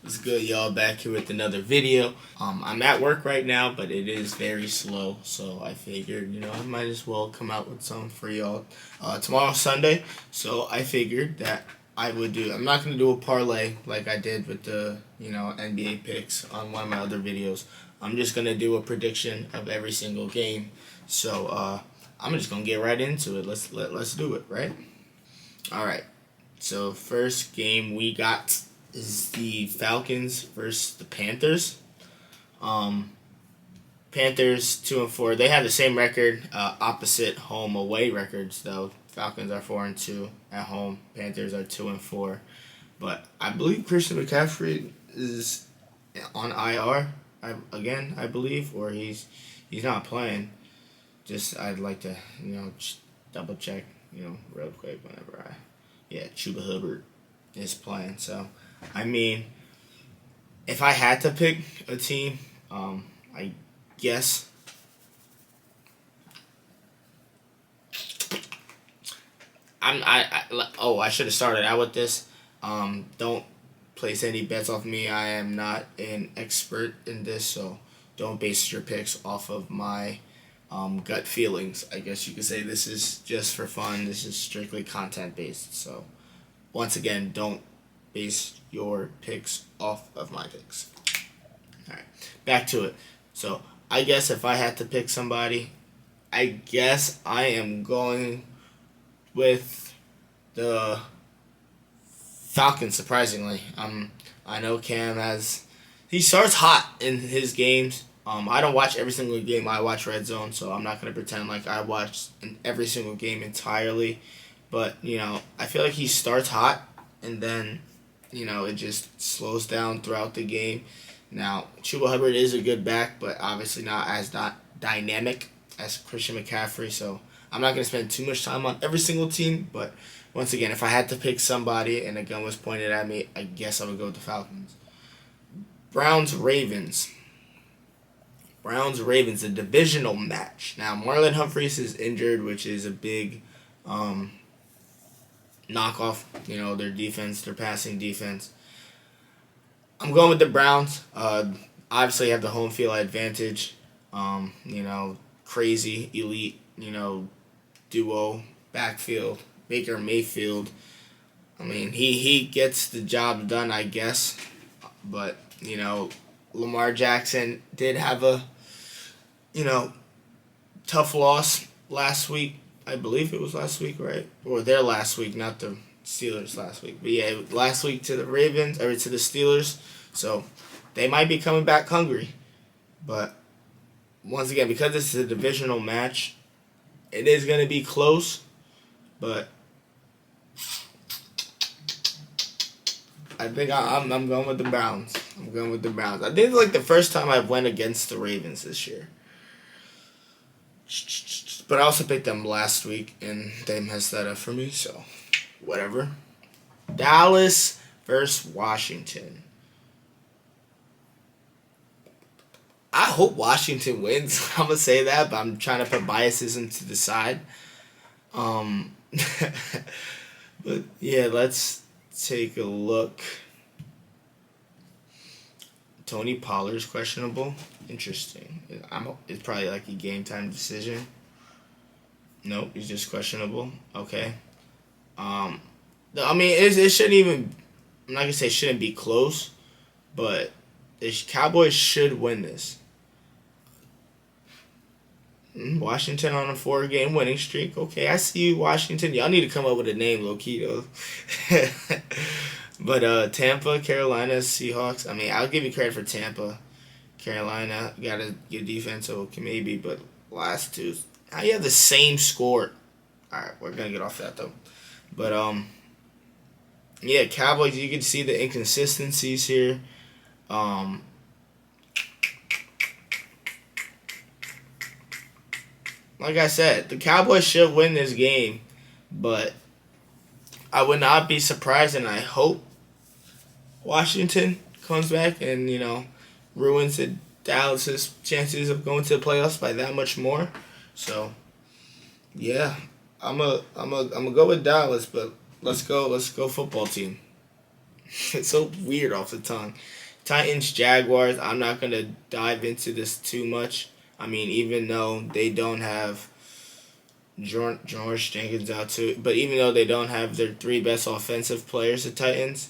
It's good, y'all. Back here with another video. I'm at work right now, but it is very slow, so I figured, I might as well come out with something for y'all. Tomorrow's Sunday, so I figured that I would do. I'm not gonna do a parlay like I did with the NBA picks on one of my other videos. I'm just gonna do a prediction of every single game. So I'm just gonna get right into it. Let's do it, right? All right. So first game we got is the Falcons versus the Panthers. Panthers 2-4. They have the same record, opposite home away records though. Falcons are 4-2 at home. Panthers are 2-4. But I believe Christian McCaffrey is on IR I believe, or he's not playing. I'd like to just double check real quick whenever Chuba Hubbard is playing. So I mean, if I had to pick a team, I guess I should have started out with this. Don't place any bets off me. I am not an expert in this, so don't base your picks off of my gut feelings. I guess you could say this is just for fun. This is strictly content based. So once again, don't base your picks off of my picks. Alright, back to it. So I guess if I had to pick somebody, I guess I am going with the Falcons, surprisingly. I know Cam he starts hot in his games. I don't watch every single game. I watch Red Zone, so I'm not going to pretend like I watch every single game entirely. But, I feel like he starts hot, and then, it just slows down throughout the game. Now, Chuba Hubbard is a good back, but obviously not as dynamic as Christian McCaffrey, so I'm not going to spend too much time on every single team. But once again, if I had to pick somebody and a gun was pointed at me, I guess I would go with the Falcons. Browns-Ravens, a divisional match. Now, Marlon Humphreys is injured, which is a big knockoff, their defense, their passing defense. I'm going with the Browns. Obviously, have the home field advantage. Crazy, elite, duo, backfield, Baker Mayfield. I mean, he gets the job done, I guess. But, Lamar Jackson did have a, tough loss last week. I believe it was last week, right? Or their last week, not the Steelers last week. But yeah, last week to the Ravens, or to the Steelers. So they might be coming back hungry. But once again, because this is a divisional match, it is going to be close. But I think I'm going with the Browns. I think it's like the first time I went against the Ravens this year. But I also picked them last week, and they messed that up for me, so whatever. Dallas versus Washington. I hope Washington wins. I'm going to say that, but I'm trying to put biases into the side. But yeah, let's take a look. Tony Pollard's questionable. Interesting. It's probably like a game time decision. Nope, he's just questionable. Okay. I mean, it shouldn't even. I'm not gonna say it shouldn't be close, but the Cowboys should win this. Washington on a 4-game winning streak. Okay, I see you, Washington. Y'all need to come up with a name, low-key, though. But Tampa, Carolina, Seahawks. I mean, I'll give you credit for Tampa. Carolina got a good defense, so maybe. But last two, how you have the same score? All right, we're gonna get off that though. But yeah, Cowboys. You can see the inconsistencies here. Like I said, the Cowboys should win this game, but I would not be surprised, and I hope Washington comes back and ruins Dallas's chances of going to the playoffs by that much more. So yeah, I'm a go with Dallas, but let's go football team. It's so weird off the tongue. Titans, Jaguars. I'm not gonna dive into this too much. I mean, even though they don't have George Jenkins out too, but even though they don't have their three best offensive players, the Titans.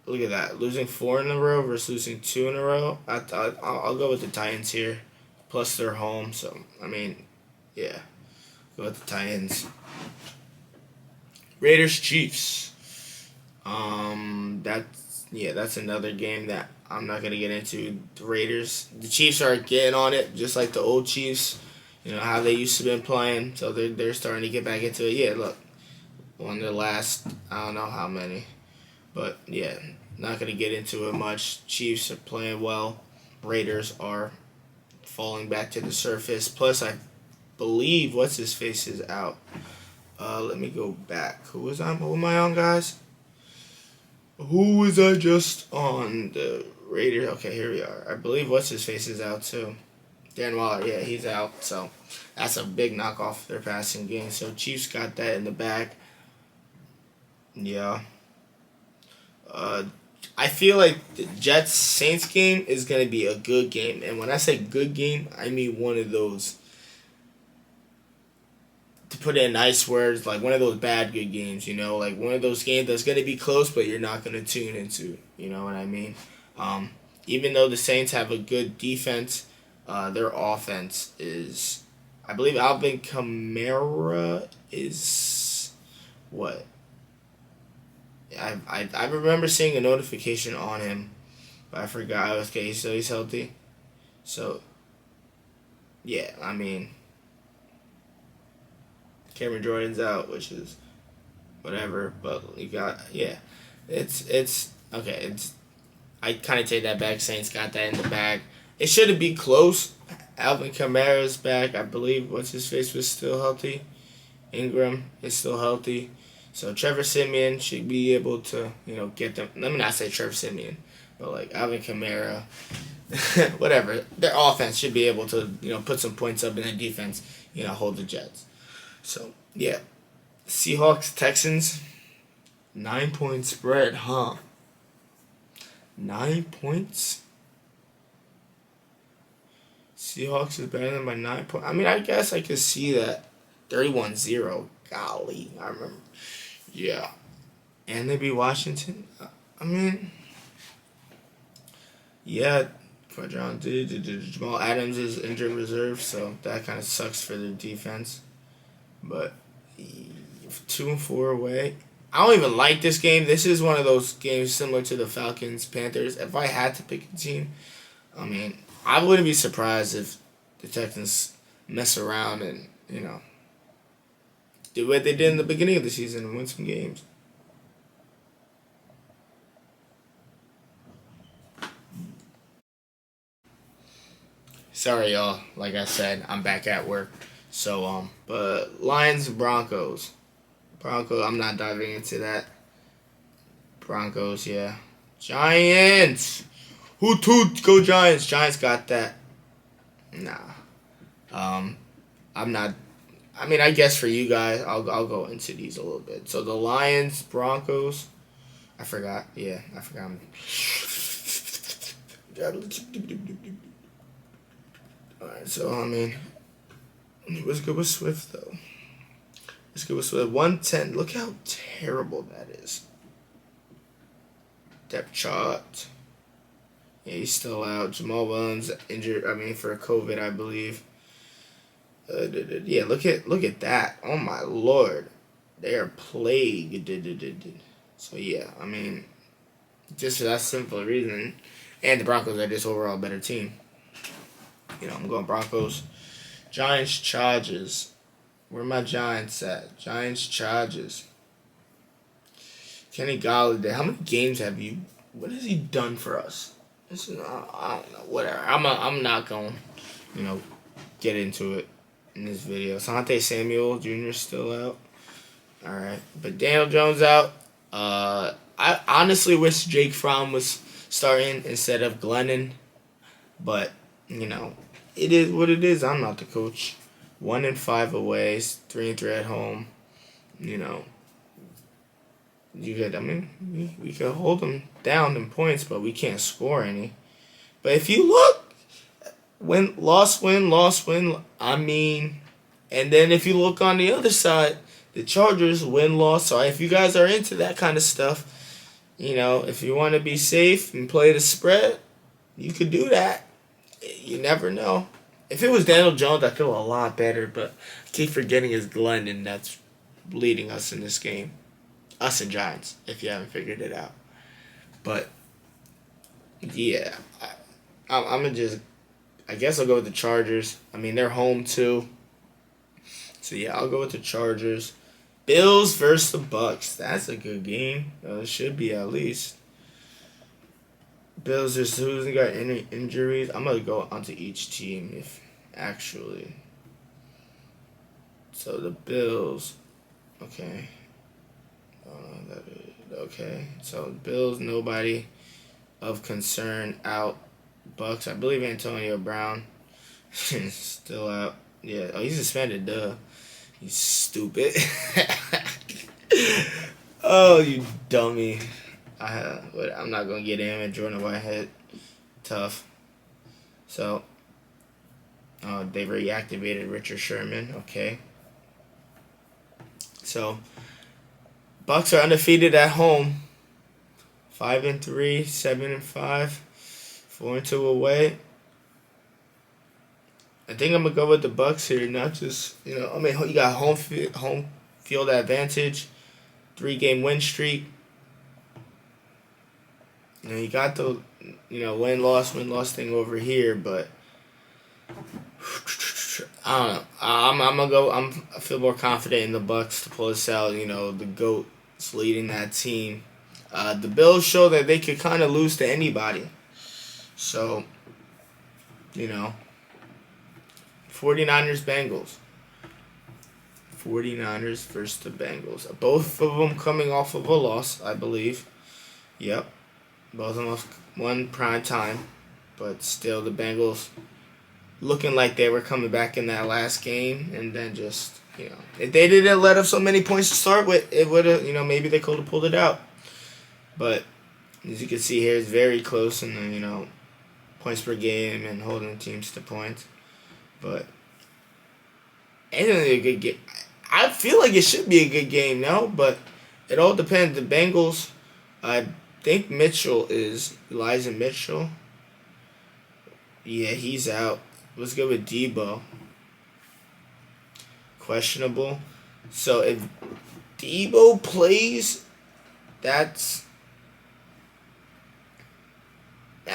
Look at that, losing 4 in a row versus losing 2 in a row. I'll go with the Titans here, plus they're home. So I mean, yeah, go with the Titans. Raiders, Chiefs. That's another game that I'm not gonna get into. The Raiders, the Chiefs are getting on it, just like the old Chiefs. You know how they used to been playing, so they're starting to get back into it. Yeah, look, won their last I don't know how many, but yeah, not gonna get into it much. Chiefs are playing well. Raiders are falling back to the surface. Plus, I believe what's his face is out. Let me go back. Who am I on, guys? Who was I just on? The Raiders. Okay, here we are. I believe what's his face is out too. Dan Waller, yeah, he's out. So that's a big knock off their passing game. So Chiefs got that in the bag. Yeah. I feel like the Jets Saints game is gonna be a good game, and when I say good game, I mean one of those. To put it in nice words, like one of those bad good games, like one of those games that's gonna be close, but you're not gonna tune into. You know what I mean? Even though the Saints have a good defense, their offense is, I believe Alvin Kamara is what? I remember seeing a notification on him, but I forgot. Okay, so he's healthy. So yeah, I mean, Cameron Jordan's out, which is whatever. But you got it's okay. I kind of take that back. Saints got that in the bag. It shouldn't be close. Alvin Kamara's back. I believe what's his face was still healthy. Ingram is still healthy. So Trevor Siemian should be able to, get them. Let me not say Trevor Siemian, but like Alvin Kamara, whatever. Their offense should be able to, put some points up in their defense, hold the Jets. So yeah, Seahawks, Texans, 9-point spread, huh? 9 points. Seahawks is better than by 9 points. I mean, I guess I could see that. 31-0. Golly, I remember. Yeah. And they beat Washington. I mean, yeah, Jamal Adams is injured reserve, so that kind of sucks for their defense. But 2-4 away. I don't even like this game. This is one of those games similar to the Falcons, Panthers. If I had to pick a team, I mean, I wouldn't be surprised if the Texans mess around and, do what they did in the beginning of the season and win some games. Sorry, y'all. Like I said, I'm back at work. So, but Lions, Broncos. I'm not diving into that. Broncos, yeah. Giants! Hoot hoot, go Giants. Giants got that. Nah. I'm not. I mean, I guess for you guys, I'll go into these a little bit. So the Lions, Broncos. I forgot. Yeah, I forgot. Alright, so I mean, let's go with Swift though. Let's go with Swift. 110. Look how terrible that is. Depth chart. Yeah, he's still out. Jamal Williams injured. I mean, for COVID, I believe. Yeah, look at that. Oh my lord, they are plagued. So yeah, I mean, just for that simple reason, and the Broncos are just overall a better team. I'm going Broncos. Giants, Chargers. Where my Giants at? Giants, Chargers. Kenny Galladay. How many games have you? What has he done for us? I don't know. Whatever. I'm not going. Get into it in this video. Asante Samuel Jr. still out. All right, but Daniel Jones out. I honestly wish Jake Fromm was starting instead of Glennon, but it is what it is. I'm not the coach. 1-5 away, 3-3 at home. we could hold them down in points, but we can't score any. But if you look, win, loss, win. And then if you look on the other side, the Chargers win, loss. So if you guys are into that kind of stuff, if you want to be safe and play the spread, you could do that. You never know. If it was Daniel Jones, I feel a lot better, but I keep forgetting it's Glennon that's leading us in this game. Us and Giants, if you haven't figured it out. But, yeah. I'm going to just, I guess I'll go with the Chargers. They're home too. So, yeah, I'll go with the Chargers. Bills versus the Bucs. That's a good game. It should be at least. Bills versus who's got any injuries. I'm going to go onto each team if actually. So the Bills. Okay. Okay. So the Bills, nobody of concern out. Bucs, I believe Antonio Brown still out. Yeah. Oh, he's suspended, duh. He's stupid. Oh, you dummy. I'm not going to get him and Jordan Whitehead. Tough. So, they reactivated Richard Sherman. Okay. So, Bucs are undefeated at home. 5-3, 7-5, 4-2 away. I think I'm gonna go with the Bucs here, not just you got home field advantage, 3-game win streak. You got the win loss thing over here, but I don't know. I'm gonna go. I feel more confident in the Bucs to pull this out. The GOAT's leading that team. The Bills show that they could kind of lose to anybody. So, 49ers, Bengals. 49ers versus the Bengals. Both of them coming off of a loss, I believe. Yep. Both of them won prime time. But still, the Bengals looking like they were coming back in that last game. And then just, if they didn't let up so many points to start with, it would have, maybe they could have pulled it out. But as you can see here, it's very close in the, points per game and holding teams to points. But it's a good game. I feel like it should be a good game now, but it all depends. The Bengals, I think Elijah Mitchell. Yeah, he's out. Let's go with Debo. Questionable. So if Debo plays, that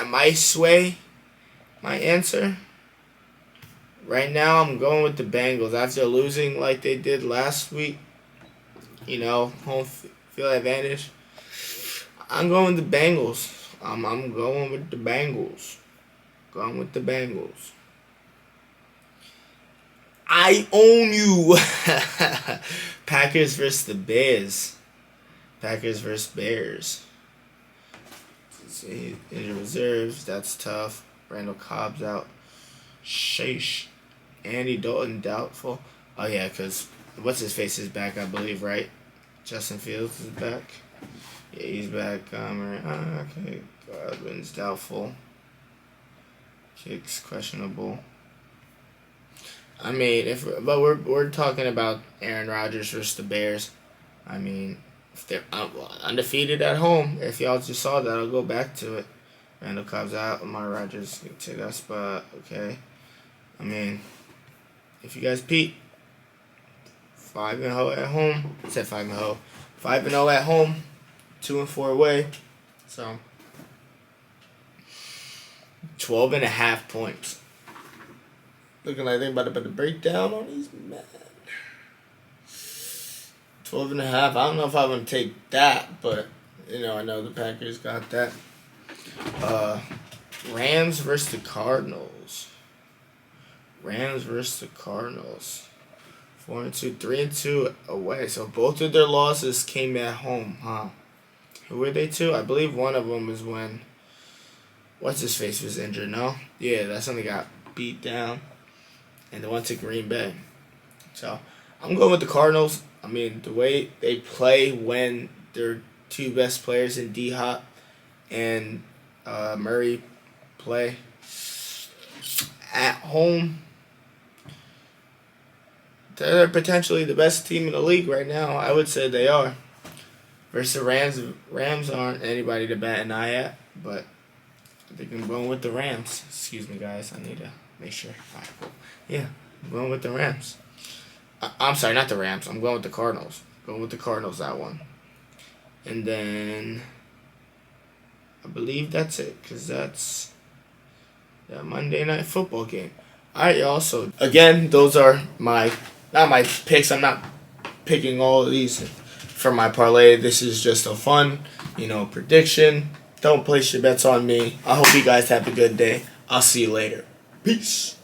might sway my answer. Right now, I'm going with the Bengals. After losing like they did last week, home field advantage, I'm going with the Bengals. I'm going with the Bengals. Going with the Bengals. I own you. Packers versus the Bears. Packers versus Bears. In the reserves, that's tough. Randall Cobb's out. Sheesh. Andy Dalton doubtful. Oh yeah, because what's-his-face is back, I believe, right? Justin Fields is back. Yeah, he's back. Okay. Godwin's doubtful. Kicks questionable. But we're talking about Aaron Rodgers versus the Bears. If they're undefeated at home, if y'all just saw that, I'll go back to it. Randall Cobb's out. Lamar Rodgers can take that spot. Okay. If you guys peep, 5-0 at home. I said 5-0. 5-0 at home. 2-4 away. So 12.5 points. Looking like they're about to put a breakdown on these men. 12.5. I don't know if I want to take that, but I know the Packers got that. Rams versus the Cardinals. Rams versus the Cardinals. 4-2, 3-2 away. So both of their losses came at home, huh? Who were they to? I believe one of them was when what's-his-face was injured, no? Yeah, that's when they got beat down. And they went to Green Bay. So I'm going with the Cardinals. The way they play when they're two best players in D-Hop and Murray play at home. They're potentially the best team in the league right now. I would say they are. Versus the Rams. Rams aren't anybody to bat an eye at, but I think I'm going with the Rams. Excuse me, guys. I need to make sure. All right, cool. Yeah, I'm going with the Rams. I'm sorry, not the Rams. I'm going with the Cardinals. Going with the Cardinals, that one. And then I believe that's it, because that's that Monday Night Football game. All right, y'all. So, again, those are not my picks. I'm not picking all of these for my parlay. This is just a fun, prediction. Don't place your bets on me. I hope you guys have a good day. I'll see you later. Peace.